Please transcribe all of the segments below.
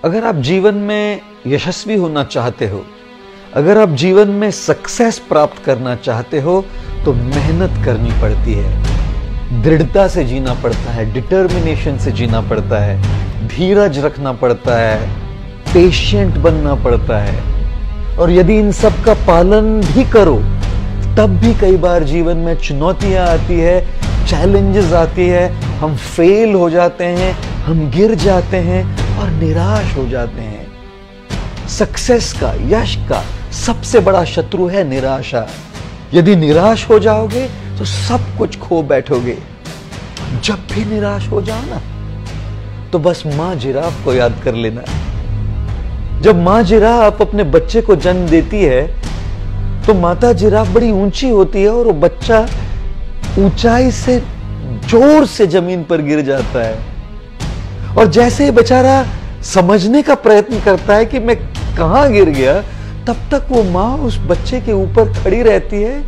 अगर आप जीवन में यशस्वी होना चाहते हो, अगर आप जीवन में सक्सेस प्राप्त करना चाहते हो, तो मेहनत करनी पड़ती है, दृढ़ता से जीना पड़ता है, डिटर्मिनेशन से जीना पड़ता है, धीरज रखना पड़ता है, पेशेंट बनना पड़ता है। और यदि इन सब का पालन भी करो, तब भी कई बार जीवन में चुनौतियां आती है, चैलेंजेस आती है, हम फेल हो जाते हैं, हम गिर जाते हैं और निराश हो जाते हैं। सक्सेस का, यश का सबसे बड़ा शत्रु है निराशा। यदि निराश हो जाओगे तो सब कुछ खो बैठोगे। जब भी निराश हो जाओ ना, तो बस मां जिराफ को याद कर लेना। जब मां जिराफ अपने बच्चे को जन्म देती है, तो माता जिराफ बड़ी ऊंची होती है और वो बच्चा ऊंचाई से जोर से जमीन पर गिर जाता है। और जैसे ही बेचारा समझने का प्रयत्न करता है कि मैं कहां गिर गया, तब तक वो मां उस बच्चे के ऊपर खड़ी रहती है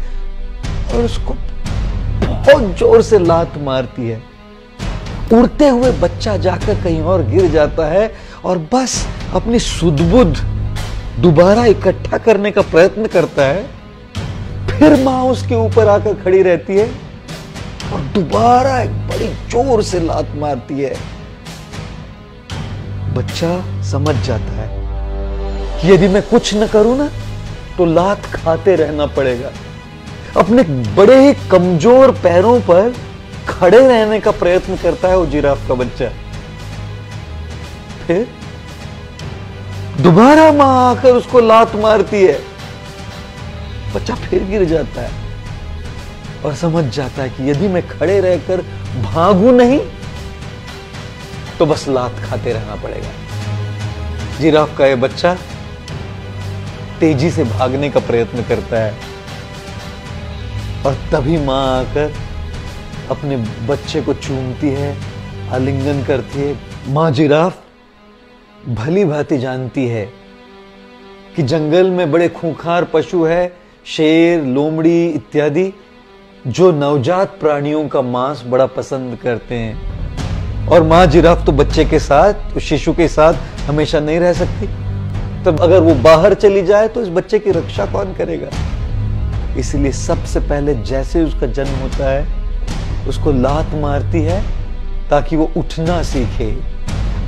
और उसको बहुत जोर से लात मारती है। उड़ते हुए बच्चा जाकर कहीं और गिर जाता है और बस अपनी सुध-बुध दोबारा इकट्ठा करने का प्रयत्न करता है। फिर मां उसके ऊपर आकर खड़ी रहती है और दोबारा एक बड़ी जोर से लात मारती है। बच्चा समझ जाता है कि यदि मैं कुछ न करूं ना, तो लात खाते रहना पड़ेगा। अपने बड़े ही कमजोर पैरों पर खड़े रहने का प्रयत्न करता है वो जिराफ का बच्चा। फिर दोबारा मां आकर उसको लात मारती है, बच्चा फिर गिर जाता है और समझ जाता है कि यदि मैं खड़े रहकर भागूं नहीं, तो बस लात खाते रहना पड़ेगा। जिराफ का ये बच्चा तेजी से भागने का प्रयत्न करता है और तभी मां आकर अपने बच्चे को चूमती है, आलिंगन करती है। मां जिराफ भली भांति जानती है कि जंगल में बड़े खूंखार पशु है, शेर, लोमड़ी इत्यादि, जो नवजात प्राणियों का मांस बड़ा पसंद करते हैं। और मां जिराफ तो बच्चे के साथ, उस शिशु के साथ हमेशा नहीं रह सकती। तब अगर वो बाहर चली जाए तो इस बच्चे की रक्षा कौन करेगा? इसलिए सबसे पहले जैसे उसका जन्म होता है, उसको लात मारती है ताकि वो उठना सीखे।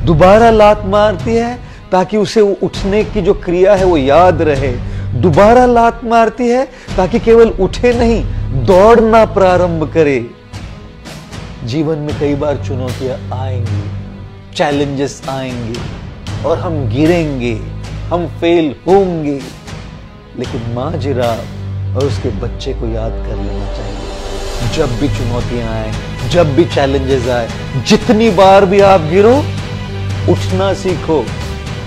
दोबारा लात मारती है ताकि उसे वो उठने की जो क्रिया है वो याद रहे। दोबारा लात मारती है ताकि केवल उठे नहीं, दौड़ना प्रारंभ करे। जीवन में कई बार चुनौतियां आएंगी, चैलेंजेस आएंगे और हम गिरेंगे, हम फेल होंगे, लेकिन मां जिराफ और उसके बच्चे को याद कर लेना चाहिए। जब भी चुनौतियां आए, जब भी चैलेंजेस आए, जितनी बार भी आप गिरो, उठना सीखो।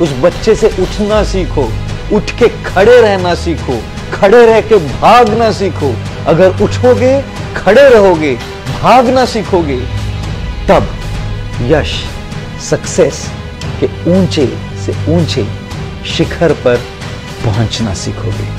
उस बच्चे से उठना सीखो, उठ के खड़े रहना सीखो, खड़े रह के भागना सीखो। अगर उठोगे, खड़े रहोगे, भागना सीखोगे, तब यश, सक्सेस के ऊंचे से ऊंचे शिखर पर पहुंचना सीखोगे।